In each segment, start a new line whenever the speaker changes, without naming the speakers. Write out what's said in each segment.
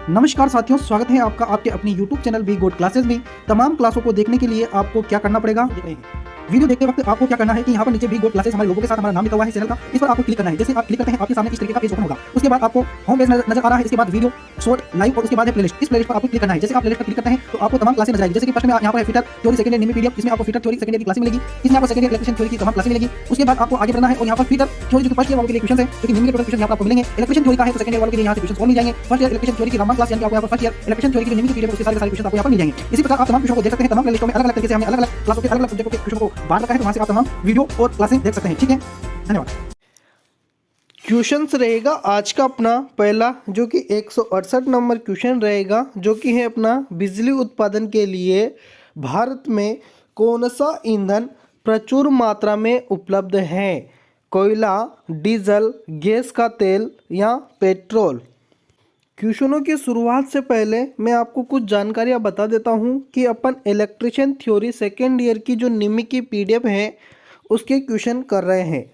नमस्कार साथियों, स्वागत है आपका आपके अपनी YouTube channel we good classes में। तमाम क्लासों को देखने के लिए आपको क्या करना पड़ेगा, वीडियो देखते वक्त आपको क्या करना है कि यहाँ पर नीचे वी गुड क्लासेस हमारे लोगों के साथ हमारा नाम लिखा हुआ है चैनल का, इस पर आपको क्लिक करना है। जैसे आप क्लिक करते हैं आपके सामने इस तरीके का पेज ओपन होगा। उसके बाद आपको होम पेज नजर आ रहा है, इसके बाद वीडियो, शॉर्ट, लाइव और उसके बाद है प्लेलिस्ट। इस प्लेलिस्ट पर आपको क्लिक करना है। जैसे आप प्लेलिस्ट पर क्लिक करते हैं तो आपको तमाम क्लासेस नजर आएगी। जैसे कि फर्स्ट में यहाँ पर फिटर थ्योरी सेकंड ईयर निमी पीडीएफ, इसमें आपको फिटर थ्योरी सेकंड ईयर की क्लास मिलेगी। इसमें आपको सेकंड ईयर इलेक्ट्रिशियन थ्योरी की तमाम क्लास मिलेगी। उसके बाद आपको आगे बढ़ना है और यहाँ पर फिटर थ्योरी जो फर्स्ट ईयर वालों के लिए क्वेश्चन है, जो कि निमी के टोटल क्वेश्चन यहाँ पर आपको मिलेंगे। इलेक्ट्रिशियन थ्योरी का है तो सेकंड ईयर वालों के लिए यहाँ से क्वेश्चन और मिल जाएंगे। फर्स्ट ईयर इलेक्ट्रिशियन थ्योरी की रामबन क्लास यानी आपको यहाँ पर फर्स्ट ईयर इलेक्ट्रिशियन थ्योरी की निमी की पीडीएफ उसके सारे क्वेश्चन आपको यहाँ पर मिल जाएंगे। इसी प्रकार आप तमाम क्वेश्चन को देख सकते हैं। तमाम प्लेलिस्टों में अलग अलग तरीके से हमने अलग अलग क्लासों के अलग अलग सब्जेक्टों के क्वेश्चन को बांट रखा है, तो वहाँ से आप तमाम वीडियो और क्लासें देख सकते हैं। ठीक है, धन्यवाद।
क्वेश्चंस रहेगा आज का अपना पहला, जो कि 168 नंबर क्वेश्चन रहेगा, जो कि है अपना बिजली उत्पादन के लिए भारत में कौन सा ईंधन प्रचुर मात्रा में उपलब्ध है? कोयला, डीजल, गैस का तेल या पेट्रोल? क्वेश्चनों की शुरुआत से पहले मैं आपको कुछ जानकारियां बता देता हूं कि अपन इलेक्ट्रिशियन थ्योरी सेकेंड ईयर की जो निमी की पीडीएफ है उसके क्वेश्चन कर रहे हैं।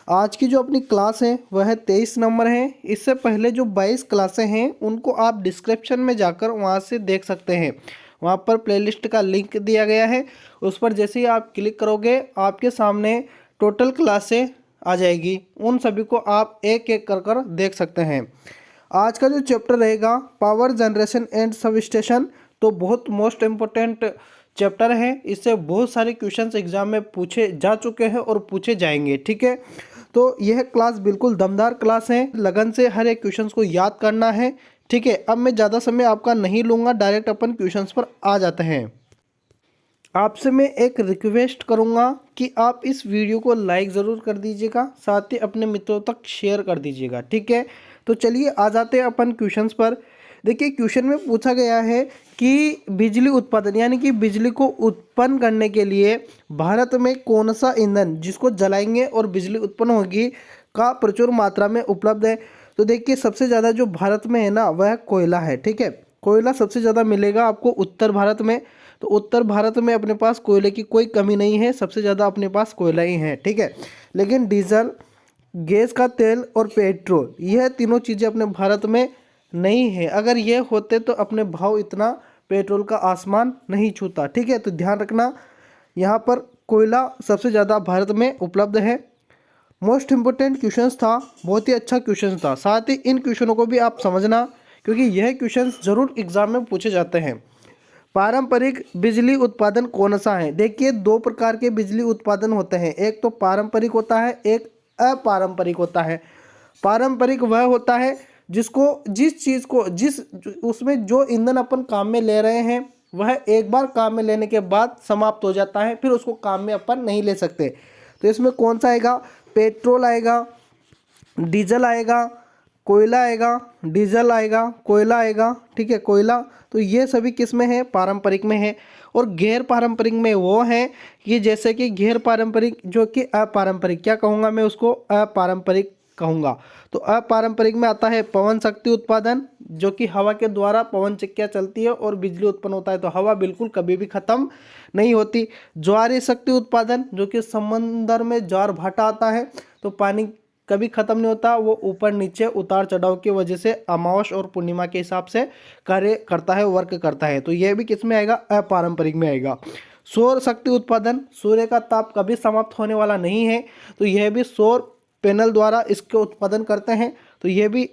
आज की जो अपनी क्लास है वह 23 नंबर है। इससे पहले जो 22 क्लासें हैं उनको आप डिस्क्रिप्शन में जाकर वहां से देख सकते हैं। वहां पर प्लेलिस्ट का लिंक दिया गया है, उस पर जैसे ही आप क्लिक करोगे आपके सामने टोटल क्लासें आ जाएगी। उन सभी को आप एक एक कर देख सकते हैं। आज का जो चैप्टर रहेगा power generation and sub station, तो बहुत मोस्ट इम्पोर्टेंट चैप्टर है। इससे बहुत सारे क्वेश्चंस एग्जाम में पूछे जा चुके हैं और पूछे जाएंगे। ठीक है, तो यह क्लास बिल्कुल दमदार क्लास है। लगन से हर एक क्वेश्चंस को याद करना है। ठीक है, अब मैं ज़्यादा समय आपका नहीं लूँगा, डायरेक्ट अपन क्वेश्चंस पर आ जाते हैं। आपसे मैं एक रिक्वेस्ट करूंगा कि आप इस वीडियो को लाइक ज़रूर कर दीजिएगा, साथ ही अपने मित्रों तक शेयर कर दीजिएगा। ठीक है, तो चलिए आ जाते हैं अपन क्वेश्चंस पर। देखिए, क्वेश्चन में पूछा गया है कि बिजली उत्पादन यानी कि बिजली को उत्पन्न करने के लिए भारत में कौन सा ईंधन जिसको जलाएंगे और बिजली उत्पन्न होगी का प्रचुर मात्रा में उपलब्ध है। तो देखिए, सबसे ज़्यादा जो भारत में है ना वह कोयला है। ठीक है, कोयला सबसे ज़्यादा मिलेगा आपको उत्तर भारत में। तो उत्तर भारत में अपने पास कोयले की कोई कमी नहीं है, सबसे ज़्यादा अपने पास कोयला ही है। ठीक है, लेकिन डीजल, गैस का तेल और पेट्रोल, यह तीनों चीज़ें अपने भारत में नहीं है। अगर ये होते तो अपने भाव इतना पेट्रोल का आसमान नहीं छूता। ठीक है, तो ध्यान रखना, यहाँ पर कोयला सबसे ज़्यादा भारत में उपलब्ध है। मोस्ट इम्पोर्टेंट क्वेश्चंस था, बहुत ही अच्छा क्वेश्चन था। साथ ही इन क्वेश्चनों को भी आप समझना, क्योंकि यह क्वेश्चन ज़रूर एग्जाम में पूछे जाते हैं। पारंपरिक बिजली उत्पादन कौन सा है? देखिए, दो प्रकार के बिजली उत्पादन होते हैं, एक तो पारंपरिक होता है, एक अपारंपरिक होता है। पारंपरिक वह होता है जिसको जिस चीज़ को जिस उसमें जो ईंधन अपन काम में ले रहे हैं वह एक बार काम में लेने के बाद समाप्त हो जाता है, फिर उसको काम में अपन नहीं ले सकते। तो इसमें कौन सा आएगा? पेट्रोल आएगा, डीजल आएगा, कोयला आएगा, डीजल आएगा, कोयला आएगा। ठीक है, कोयला। तो ये सभी किस में है? पारंपरिक में है। और गैर पारंपरिक में वो है कि जैसे कि गैर पारंपरिक जो कि अपारंपरिक, क्या कहूँगा मैं उसको? अपारंपरिक कहूँगा। तो अपारंपरिक में आता है पवन शक्ति उत्पादन, जो कि हवा के द्वारा पवन चक्कियाँ चलती है और बिजली उत्पन्न होता है। तो हवा बिल्कुल कभी भी खत्म नहीं होती। ज्वारीय शक्ति उत्पादन, जो कि समंदर में ज्वार भाटा आता है तो पानी कभी खत्म नहीं होता, वो ऊपर नीचे उतार चढ़ाव की वजह से अमावस और पूर्णिमा के हिसाब से कार्य करता है, वर्क करता है। तो यह भी किस में आएगा? अपारंपरिक में आएगा। सौर शक्ति उत्पादन, सूर्य का ताप कभी समाप्त होने वाला नहीं है, तो यह भी सौर पैनल द्वारा इसके उत्पादन करते हैं। तो यह भी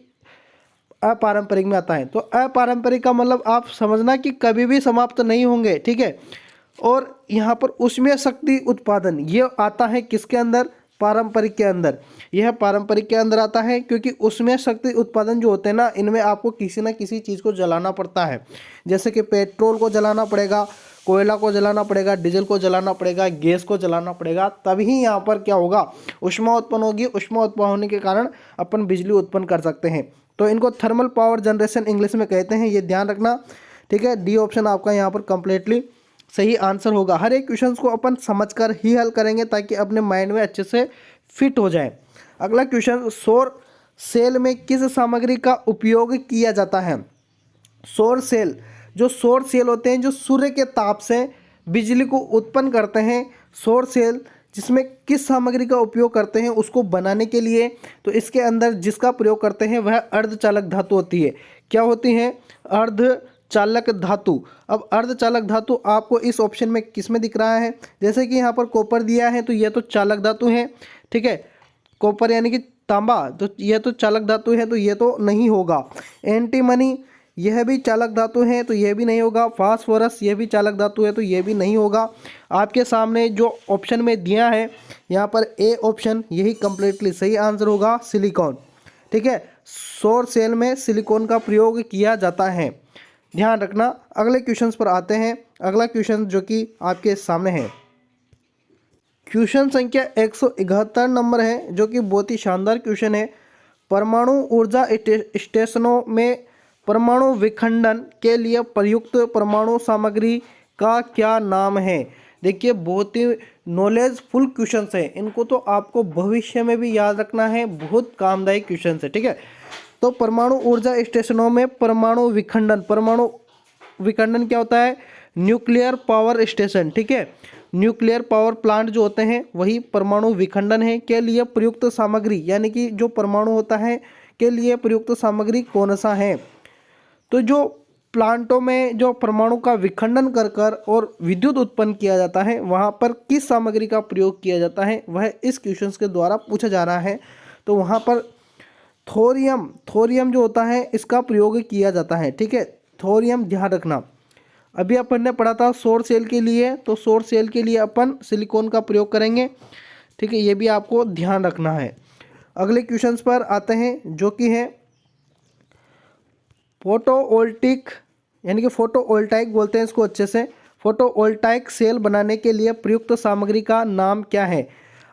अपारंपरिक में आता है। तो अपारंपरिक का मतलब आप समझना कि कभी भी समाप्त नहीं होंगे। ठीक है, और यहाँ पर ऊष्मीय शक्ति उत्पादन ये आता है किसके अंदर? पारंपरिक के अंदर। यह पारंपरिक के अंदर आता है, क्योंकि उसमें शक्ति उत्पादन जो होते हैं ना, इनमें आपको किसी ना किसी चीज़ को जलाना पड़ता है। जैसे कि पेट्रोल को जलाना पड़ेगा, कोयला को जलाना पड़ेगा, डीजल को जलाना पड़ेगा, गैस को जलाना पड़ेगा, तभी यहाँ पर क्या होगा? ऊष्मा उत्पन्न होगी। ऊष्मा उत्पन्न होने के कारण अपन बिजली उत्पन्न कर सकते हैं। तो इनको थर्मल पावर जनरेशन इंग्लिश में कहते हैं, ये ध्यान रखना। ठीक है, डी ऑप्शन आपका यहाँ पर कंप्लीटली सही आंसर होगा। हर एक क्वेश्चन को अपन समझकर ही हल करेंगे ताकि अपने माइंड में अच्छे से फिट हो जाए। अगला क्वेश्चन, सौर सेल में किस सामग्री का उपयोग किया जाता है? सौर सेल, जो सौर सेल होते हैं जो सूर्य के ताप से बिजली को उत्पन्न करते हैं, सौर सेल जिसमें किस सामग्री का उपयोग करते हैं उसको बनाने के लिए? तो इसके अंदर जिसका प्रयोग करते हैं वह अर्धचालक धातु होती है। क्या होती हैं? अर्धचालक धातु। अब अर्धचालक धातु आपको इस ऑप्शन में किस में दिख रहा है? जैसे कि यहाँ पर कॉपर दिया है तो ये तो चालक धातु है, ठीक है। कॉपर यानी कि तांबा, तो यह तो चालक धातु है, तो ये तो नहीं होगा। एंटीमनी यह भी चालक धातु है, तो यह भी नहीं होगा। फास्फोरस यह भी चालक धातु है, तो यह भी नहीं होगा। आपके सामने जो ऑप्शन में दिया है यहाँ पर ए ऑप्शन, यही कंप्लीटली सही आंसर होगा, सिलिकॉन, ठीक है। सौर सेल में सिलिकॉन का प्रयोग किया जाता है, ध्यान रखना। अगले क्वेश्चंस पर आते हैं। अगला क्वेश्चन जो कि आपके सामने है, क्वेश्चन संख्या 171 नंबर है, जो कि बहुत ही शानदार क्वेश्चन है। परमाणु ऊर्जा स्टेशनों में परमाणु विखंडन के लिए प्रयुक्त परमाणु सामग्री का क्या नाम है? देखिए बहुत ही नॉलेजफुल क्वेश्चंस है, इनको तो आपको भविष्य में भी याद रखना है, बहुत कामदायक क्वेश्चंस है, ठीक है। तो परमाणु ऊर्जा स्टेशनों में परमाणु विखंडन क्या होता है? न्यूक्लियर पावर स्टेशन, ठीक है। न्यूक्लियर पावर प्लांट जो होते हैं वही परमाणु विखंडन है के लिए प्रयुक्त सामग्री, यानी कि जो परमाणु होता है के लिए प्रयुक्त सामग्री कौन सा है? तो जो प्लांटों में जो परमाणु का विखंडन कर कर और विद्युत उत्पन्न किया जाता है, वहाँ पर किस सामग्री का प्रयोग किया जाता है, वह इस क्वेश्चन के द्वारा पूछा जा रहा है। तो वहाँ पर थोरियम जो होता है इसका प्रयोग किया जाता है, ठीक है। थोरियम ध्यान रखना। अभी अपन ने पढ़ा था सौर सेल के लिए, तो सौर सेल के लिए अपन सिलिकॉन का प्रयोग करेंगे, ठीक है। ये भी आपको ध्यान रखना है। अगले क्वेश्चंस पर आते हैं, जो कि है फोटोवोल्टिक, यानी कि फोटोवोल्टाइक बोलते हैं इसको अच्छे से। फोटोवोल्टाइक सेल बनाने के लिए प्रयुक्त सामग्री का नाम क्या है?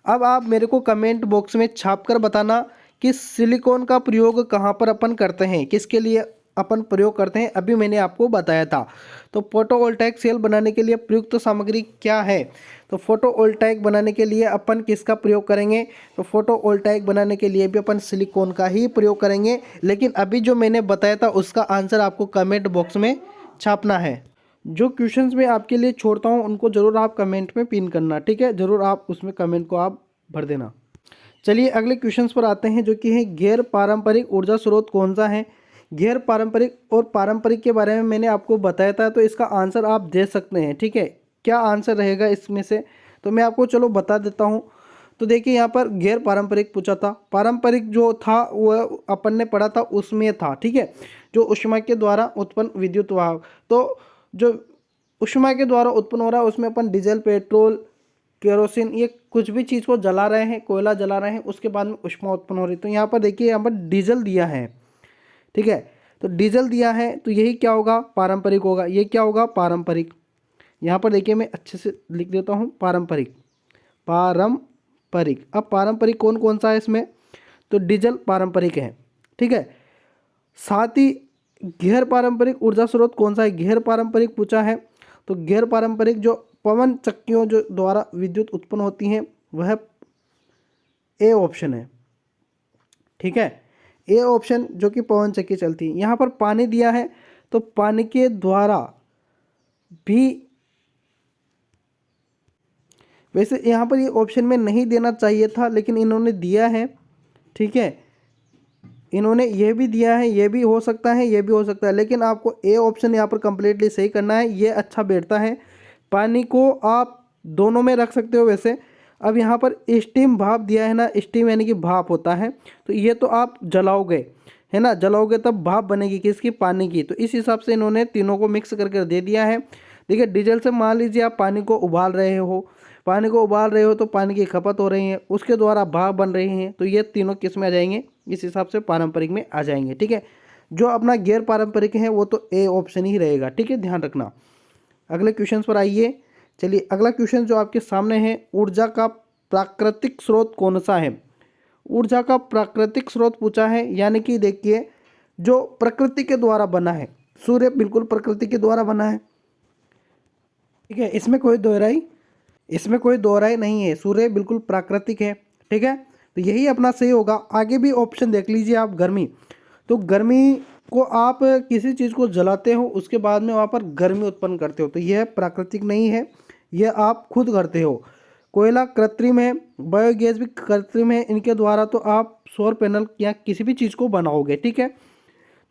अब आप मेरे को कमेंट बॉक्स में छापकर बताना कि सिलिकॉन का प्रयोग कहाँ पर अपन करते हैं, किसके लिए अपन प्रयोग करते हैं। अभी मैंने आपको बताया था। तो फोटोवोल्टाइक सेल बनाने के लिए प्रयुक्त सामग्री क्या है? तो फोटोवोल्टाइक बनाने के लिए अपन किसका प्रयोग करेंगे? तो फोटोवोल्टाइक बनाने के लिए भी अपन सिलिकॉन का ही प्रयोग करेंगे। लेकिन अभी जो मैंने बताया था उसका आंसर आपको कमेंट बॉक्स में छापना है। जो क्वेश्चंस मैं आपके लिए छोड़ता हूँ उनको ज़रूर आप कमेंट में पिन करना, ठीक है। ज़रूर आप उसमें कमेंट को आप भर देना। चलिए अगले क्वेश्चंस पर आते हैं, जो कि है गैर पारंपरिक ऊर्जा स्रोत कौन सा है? गैर पारंपरिक और पारंपरिक के बारे में मैंने आपको बताया था, तो इसका आंसर आप दे सकते हैं, ठीक है। क्या आंसर रहेगा इसमें से, तो मैं आपको चलो बता देता हूँ। तो देखिए यहाँ पर गैर पारंपरिक पूछा था, पारंपरिक जो था वो अपन ने पढ़ा था उसमें था, ठीक है। जो ऊष्मा के द्वारा उत्पन्न विद्युत वाहक, तो जो ऊष्मा के द्वारा उत्पन्न हो रहा है उसमें अपन डीजल, पेट्रोल, केरोसिन, ये कुछ भी चीज़ को जला रहे हैं, कोयला जला रहे हैं, उसके बाद में ऊष्मा उत्पन्न हो रही है। तो यहाँ पर देखिए, यहाँ पर डीजल दिया है, ठीक है। तो डीजल दिया है, तो यही क्या होगा? पारंपरिक होगा। ये क्या होगा? पारंपरिक। यहाँ पर देखिए मैं अच्छे से लिख देता हूँ, पारंपरिक। अब पारंपरिक कौन कौन सा है इसमें? तो डीजल पारंपरिक है, ठीक है। साथ ही गैर पारंपरिक ऊर्जा स्रोत कौन सा है? गैर पारंपरिक पूछा है, तो गैर पारंपरिक जो पवन चक्कियों जो द्वारा विद्युत उत्पन्न होती हैं वह ए ऑप्शन है, ठीक है। ए ऑप्शन जो कि पवन चक्की चलती है। यहाँ पर पानी दिया है, तो पानी के द्वारा भी, वैसे यहाँ पर ये ऑप्शन में नहीं देना चाहिए था लेकिन इन्होंने दिया है, ठीक है। इन्होंने ये भी दिया है, ये भी हो सकता है, ये भी हो सकता है, लेकिन आपको ए ऑप्शन यहाँ पर कंप्लीटली सही करना है, ये अच्छा बैठता है। पानी को आप दोनों में रख सकते हो वैसे। अब यहाँ पर स्टीम भाप दिया है ना, स्टीम यानी कि भाप होता है, तो ये तो आप जलाओगे, है ना, जलाओगे तब भाप बनेगी किसकी? पानी की। तो इस हिसाब से इन्होंने तीनों को मिक्स करके दे दिया है। देखिए डीजल से मान लीजिए आप पानी को उबाल रहे हो, तो पानी की खपत हो रही है, उसके द्वारा भाप बन रही हैं, तो ये तीनों किस में आ जाएंगे? इस हिसाब से पारंपरिक में आ जाएंगे, ठीक है। जो अपना गैर पारंपरिक है वो तो ए ऑप्शन ही रहेगा, ठीक है, ध्यान रखना। अगले क्वेश्चन पर आइए। चलिए अगला क्वेश्चन जो आपके सामने है, ऊर्जा का प्राकृतिक स्रोत कौन सा है? ऊर्जा का प्राकृतिक स्रोत पूछा है, यानी कि देखिए जो प्रकृति के द्वारा बना है। सूर्य बिल्कुल प्रकृति के द्वारा बना है, ठीक है, इसमें कोई दोहराई नहीं है। सूर्य बिल्कुल प्राकृतिक है, ठीक है। तो यही अपना सही होगा। आगे भी ऑप्शन देख लीजिए आप। गर्मी, तो गर्मी को आप किसी चीज़ को जलाते हो, उसके बाद में वहाँ पर गर्मी उत्पन्न करते हो, तो यह प्राकृतिक नहीं है, यह आप खुद करते हो। कोयला कृत्रिम है, बायोगैस भी कृत्रिम है, इनके द्वारा तो आप सौर पैनल या किसी भी चीज़ को बनाओगे, ठीक है।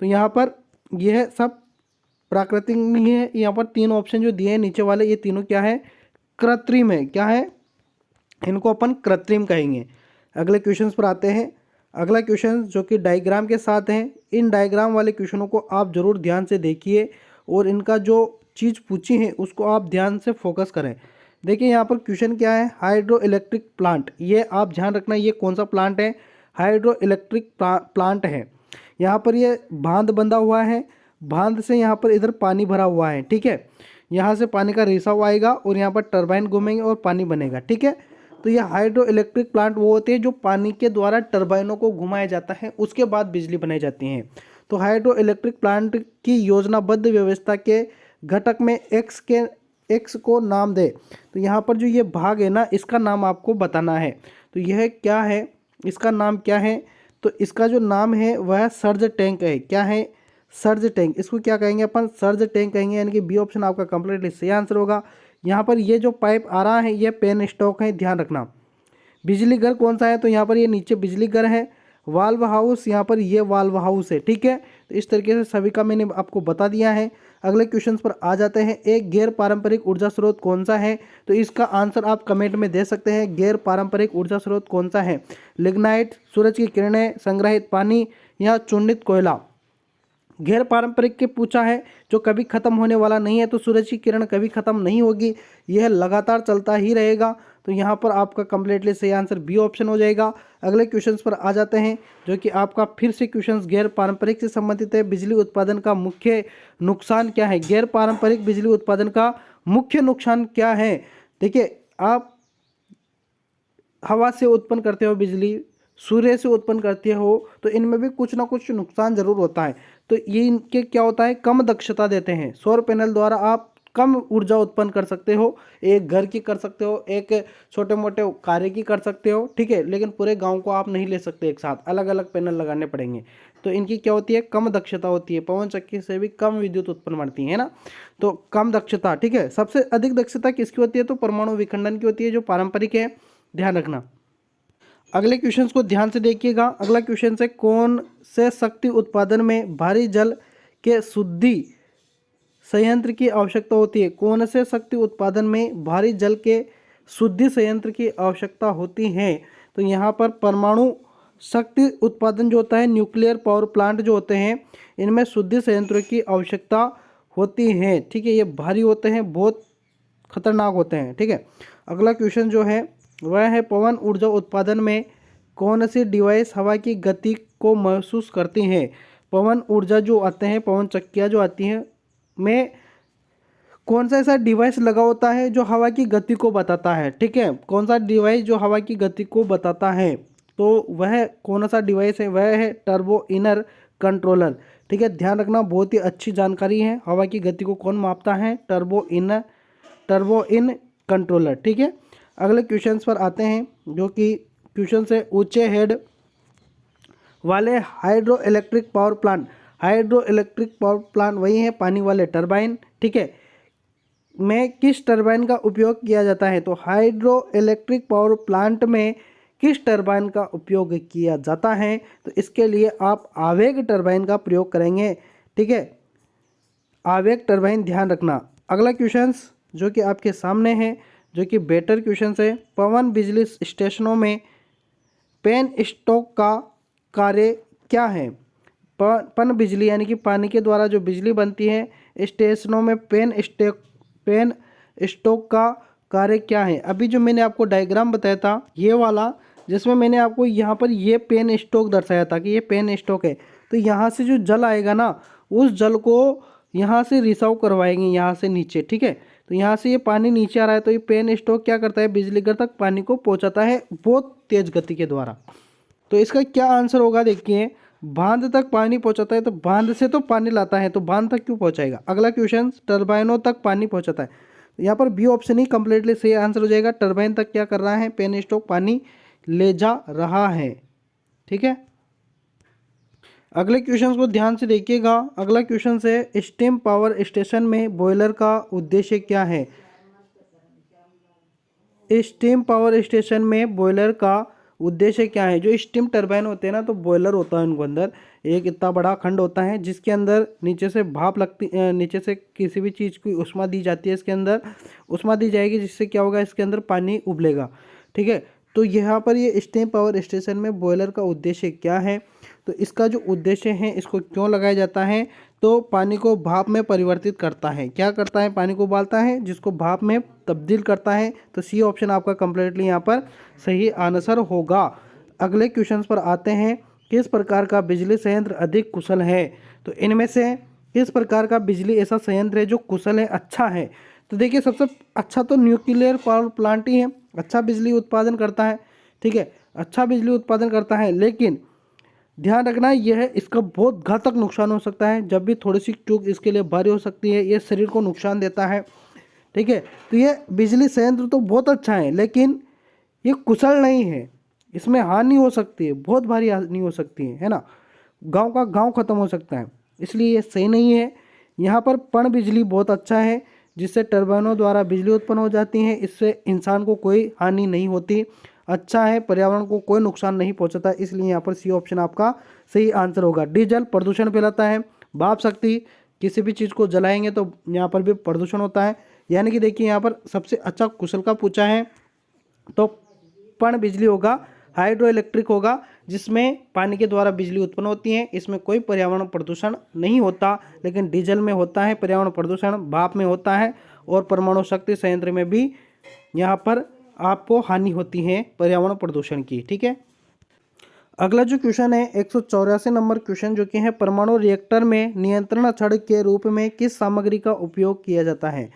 तो यहाँ पर यह सब प्राकृतिक नहीं है। यहाँ पर 3 ऑप्शन जो दिए हैं नीचे वाले, ये तीनों क्या है, कृत्रिम है। क्या है, इनको अपन कृत्रिम कहेंगे। अगले क्वेश्चन पर आते हैं। अगला क्वेश्चन जो कि डायग्राम के साथ हैं, इन डायग्राम वाले क्वेश्चनों को आप जरूर ध्यान से देखिए और इनका जो चीज़ पूछी है उसको आप ध्यान से फोकस करें। देखिए यहाँ पर क्वेश्चन क्या है, हाइड्रो इलेक्ट्रिक प्लांट। ये आप ध्यान रखना, ये कौन सा प्लांट है, हाइड्रो इलेक्ट्रिक प्लांट है। यहाँ पर ये बांध बंधा हुआ है, बांध से यहाँ पर इधर पानी भरा हुआ है, ठीक है। यहाँ से पानी का रिसाव आएगा और यहाँ पर टरबाइन घूमेंगे और पानी बनेगा, ठीक है। तो ये हाइड्रो इलेक्ट्रिक प्लांट वो होते हैं जो पानी के द्वारा टरबाइनों को घुमाया जाता है, उसके बाद बिजली बनाई जाती है। तो हाइड्रो इलेक्ट्रिक प्लांट की योजनाबद्ध व्यवस्था के घटक में एक्स को नाम दे। तो यहाँ पर जो ये भाग है ना, इसका नाम आपको बताना है। तो यह क्या है, इसका नाम क्या है, तो इसका जो नाम है वह सर्ज टैंक है। क्या है, सर्ज टैंक। इसको क्या कहेंगे अपन, सर्ज टैंक कहेंगे, यानी कि बी ऑप्शन आपका कंप्लीटली सही आंसर होगा। यहाँ पर ये जो पाइप आ रहा है ये पेन स्टॉक है, ध्यान रखना। बिजली घर कौन सा है, तो यहाँ पर ये नीचे बिजली घर है। वाल्व हाउस, यहाँ पर ये वाल्व हाउस है, ठीक है। तो इस तरीके से सभी का मैंने आपको बता दिया है। अगले क्वेश्चन पर आ जाते हैं। एक गैर पारंपरिक ऊर्जा स्रोत कौन सा है, तो इसका आंसर आप कमेंट में दे सकते हैं। गैर पारंपरिक ऊर्जा स्रोत कौन सा है, लिग्नाइट, सूरज की किरणें, संग्रहित पानी या चूर्णित कोयला। गैर पारंपरिक के पूछा है, जो कभी खत्म होने वाला नहीं है, तो सूरज की किरण कभी खत्म नहीं होगी, यह लगातार चलता ही रहेगा। तो यहाँ पर आपका कंप्लीटली सही आंसर बी ऑप्शन हो जाएगा। अगले क्वेश्चंस पर आ जाते हैं, जो कि आपका फिर से क्वेश्चंस गैर पारंपरिक से संबंधित है। बिजली उत्पादन का मुख्य नुकसान क्या है, गैर पारंपरिक बिजली उत्पादन का मुख्य नुकसान क्या है। देखिए, आप हवा से उत्पन्न करते हो बिजली, सूर्य से उत्पन्न करते हो, तो इनमें भी कुछ ना कुछ नुकसान जरूर होता है। तो ये इनके क्या होता है, कम दक्षता देते हैं। सौर पैनल द्वारा आप कम ऊर्जा उत्पन्न कर सकते हो, एक घर की कर सकते हो, एक छोटे मोटे कार्य की कर सकते हो, ठीक है। लेकिन पूरे गांव को आप नहीं ले सकते एक साथ, अलग अलग पैनल लगाने पड़ेंगे। तो इनकी क्या होती है, कम दक्षता होती है। पवन चक्की से भी कम विद्युत उत्पन्न बढ़ती है ना, तो कम दक्षता, ठीक है। सबसे अधिक दक्षता किसकी होती है, तो परमाणु विखंडन की होती है, जो पारंपरिक है, ध्यान रखना। अगले क्वेश्चंस को ध्यान से देखिएगा। अगला क्वेश्चन है, कौन से शक्ति उत्पादन में भारी जल के शुद्धि संयंत्र की आवश्यकता होती है। कौन से शक्ति उत्पादन में भारी जल के शुद्धि संयंत्र की आवश्यकता होती है, तो यहाँ पर परमाणु शक्ति उत्पादन जो होता है, न्यूक्लियर पावर प्लांट जो होते हैं, इनमें शुद्धि संयंत्रों की आवश्यकता होती है, ठीक है। ये भारी होते हैं, बहुत खतरनाक होते हैं, ठीक है। अगला क्वेश्चन जो है वह है, पवन ऊर्जा उत्पादन में कौन सी डिवाइस हवा की गति को महसूस करती हैं। पवन ऊर्जा जो आते हैं, पवन चक्कियाँ जो आती हैं, में कौन सा ऐसा डिवाइस लगा होता है जो हवा की गति को बताता है, ठीक है। कौन सा डिवाइस जो हवा की गति को बताता है, तो वह कौन सा डिवाइस है, वह है टर्बो इनर कंट्रोलर, ठीक है। ध्यान रखना, बहुत ही अच्छी जानकारी है। हवा की गति को कौन मापता है, टर्बो इन कंट्रोलर, ठीक है। अगले क्वेश्चन पर आते हैं, जो कि क्वेश्चन से ऊंचे हेड वाले hydro electric power plant. Hydro electric power plant वही है, पानी वाले टरबाइन, ठीक है, में किस टरबाइन का उपयोग किया जाता है। तो हाइड्रो इलेक्ट्रिक पावर प्लांट में किस टरबाइन का उपयोग किया जाता है, तो इसके लिए आप आवेग टरबाइन का प्रयोग करेंगे, ठीक है। आवेग टरबाइन, ध्यान रखना। अगला क्वेश्चन जो कि आपके सामने है, जो कि बेटर क्वेश्चन है, पवन बिजली स्टेशनों में पेन स्टॉक का कार्य क्या है। पन बिजली यानी कि पानी के द्वारा जो बिजली बनती है, स्टेशनों में पेन स्टॉक का कार्य क्या है। अभी जो मैंने आपको डायग्राम बताया था, ये वाला, जिसमें मैंने आपको यहाँ पर ये पेन स्टॉक दर्शाया था कि ये पेन स्टॉक है। तो यहाँ से जो जल आएगा ना, उस जल को यहाँ से रिसाव करवाएंगे, यहाँ से नीचे, ठीक है। तो यहाँ से ये पानी नीचे आ रहा है, तो ये पेन स्टॉक क्या करता है, बिजली घर तक पानी को पहुँचाता है बहुत तेज गति के द्वारा। तो इसका क्या आंसर होगा, देखिए, बांध तक पानी पहुंचाता है, तो बांध से तो पानी लाता है, तो बांध तक क्यों पहुंचाएगा। अगला क्वेश्चन, टरबाइनों तक पानी पहुंचाता है, तो यहाँ पर बी ऑप्शन ही कंप्लीटली सही आंसर हो जाएगा। टरबाइन तक क्या कर रहा है, पेन स्टॉक पानी ले जा रहा है, ठीक है। अगले क्वेश्चन को ध्यान से देखिएगा। अगला क्वेश्चन है, स्टीम पावर स्टेशन में बॉयलर का उद्देश्य क्या है। स्टीम पावर स्टेशन में बॉयलर का उद्देश्य क्या है। जो स्टीम टरबाइन होते हैं ना, तो बॉयलर होता है उनको अंदर एक इतना बड़ा खंड होता है जिसके अंदर नीचे से भाप लगती, नीचे से किसी भी चीज़ की उष्मा दी जाती है, इसके अंदर उष्मा दी जाएगी जिससे क्या होगा, इसके अंदर पानी उबलेगा। ठीक है, तो यहाँ पर ये स्टीम पावर स्टेशन में बॉयलर का उद्देश्य क्या है, तो इसका जो उद्देश्य है, इसको क्यों लगाया जाता है, तो पानी को भाप में परिवर्तित करता है। क्या करता है, पानी को उबालता है जिसको भाप में तब्दील करता है। तो सी ऑप्शन आपका कंप्लीटली यहाँ पर सही आंसर होगा। अगले क्वेश्चन पर आते हैं, किस प्रकार का बिजली संयंत्र अधिक कुशल है। तो इनमें से किस प्रकार का बिजली ऐसा संयंत्र है जो कुशल है, अच्छा है। तो देखिए सबसे अच्छा तो न्यूक्लियर पावर प्लांट ही है, अच्छा बिजली उत्पादन करता है। ठीक है, अच्छा बिजली उत्पादन करता है, लेकिन ध्यान रखना यह है, इसका बहुत घातक नुकसान हो सकता है। जब भी थोड़ी सी चूक इसके लिए भारी हो सकती है, ये शरीर को नुकसान देता है। ठीक है, तो ये बिजली संयंत्र तो बहुत अच्छा है, लेकिन ये कुशल नहीं है, इसमें हानि हो सकती है, बहुत भारी हानि हो सकती है ना। गांव का गांव खत्म हो सकता है, इसलिए ये सही नहीं है। यहाँ पर पन बिजली बहुत अच्छा है, जिससे टर्बाइनों द्वारा बिजली उत्पन्न हो जाती है, इससे इंसान को कोई हानि नहीं होती, अच्छा है, पर्यावरण को कोई नुकसान नहीं पहुंचाता, इसलिए यहाँ पर सी ऑप्शन आपका सही आंसर होगा। डीजल प्रदूषण फैलाता है, भाप शक्ति, किसी भी चीज़ को जलाएंगे तो यहाँ पर भी प्रदूषण होता है। यानी कि देखिए यहाँ पर सबसे अच्छा कुशल का पूछा है, तो पन बिजली होगा, हाइड्रो इलेक्ट्रिक होगा, जिसमें पानी के द्वारा बिजली उत्पन्न होती है, इसमें कोई पर्यावरण प्रदूषण नहीं होता। लेकिन डीजल में होता है पर्यावरण प्रदूषण, भाप में होता है, और परमाणु शक्ति संयंत्र में भी यहाँ पर आपको हानि होती है पर्यावरण प्रदूषण की। ठीक है, अगला जो क्वेश्चन है 184 नंबर क्वेश्चन, जो कि है परमाणु रिएक्टर में नियंत्रण छड़ के रूप में किस सामग्री का उपयोग किया जाता है।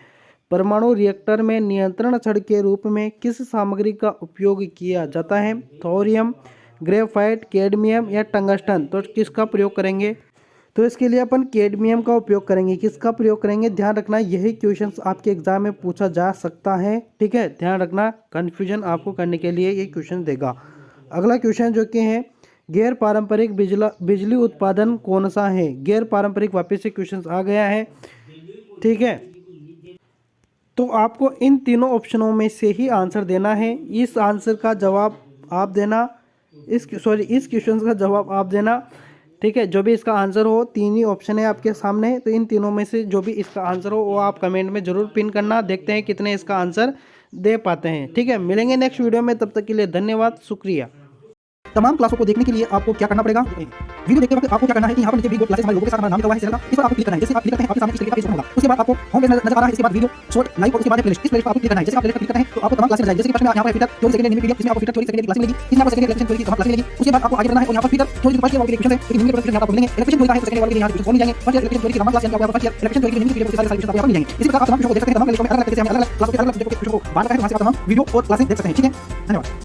परमाणु रिएक्टर में नियंत्रण छड़ के रूप में किस सामग्री का उपयोग किया जाता है। थोरियम, ग्रेफाइट, कैडमियम या टंगस्टन। तो किसका प्रयोग करेंगे, तो इसके लिए अपन कैडमियम का उपयोग करेंगे। किसका प्रयोग करेंगे, ध्यान रखना, यही क्वेश्चंस आपके एग्जाम में पूछा जा सकता है। ठीक है, ध्यान रखना, कन्फ्यूजन आपको करने के लिए ये क्वेश्चन देगा। अगला क्वेश्चन जो कि है, गैर पारंपरिक बिजली उत्पादन कौन सा है। गैर पारंपरिक वापस से क्वेश्चन आ गया है। ठीक है, तो आपको इन तीनों ऑप्शनों में से ही आंसर देना है। इस आंसर का जवाब आप देना, इस क्वेश्चन का जवाब आप देना। ठीक है, जो भी इसका आंसर हो, तीन ही ऑप्शन है आपके सामने, तो इन तीनों में से जो भी इसका आंसर हो वो आप कमेंट में जरूर पिन करना। देखते हैं कितने इसका आंसर दे पाते हैं। ठीक है, मिलेंगे नेक्स्ट वीडियो में, तब तक के लिए धन्यवाद, शुक्रिया।
तमाम क्लासों को देखने के लिए आपको क्या करना पड़ेगा, वीडियो देखते वक्त आपको क्या करना है कि यहाँ पर नीचे भी गोल्ड क्लासेस हमारे लोगों के साथ हमारा नाम लिखा हुआ है चैनल का, इस पर आपको क्लिक करना है। जैसे आप क्लिक करते हैं आपके सामने इस तरीके का पेज ओपन होगा। उसके बाद आपको होम पेज नजर आ रहा है, इसके बाद वीडियो शॉर्ट लाइव, और उसके बाद प्लेलिस्ट, इस प्लेलिस्ट पर आपको क्लिक करना है। जैसे आप प्लेलिस्ट पर क्लिक करते हैं तो आपको तमाम क्लासेस मिल जाएगी। जैसे कि यहाँ पर fitter theory second new PDF, इसमें आपको फिटर थ्योरी सेकंड की क्लास मिलेगी, इसमें आपको सेकंड इलेक्ट्रिशियन थ्योरी की क्लास मिलेगी। उसके बाद आपको आगे बढ़ना है और यहाँ पर फिटर थ्योरी के पास वाले क्वेश्चन है, लेकिन निम्न क्वेश्चन यहाँ पर मिलेंगे। इलेक्ट्रिशियन थ्योरी का है सेकंड वाले के यहाँ क्वेश्चन मिल जाएंगे। फर्स्ट इलेक्ट्रिशियन थ्योरी की नॉर्मल क्लास यानी आपको फर्स्ट ईयर इलेक्ट्रिशियन थ्योरी की निम्न पीडीएफ के सारे क्वेश्चन आपको मिल जाएंगे। इसी प्रकार आप तमाम क्वेश्चन को देख सकते हैं, तमाम क्लासों में अलग-अलग तरीके से हम अलग-अलग क्लासों के अलग-अलग सब्जेक्ट को बांट कर वहां से आप तमाम वीडियो और क्लासेस देख सकते हैं। ठीक है, धन्यवाद।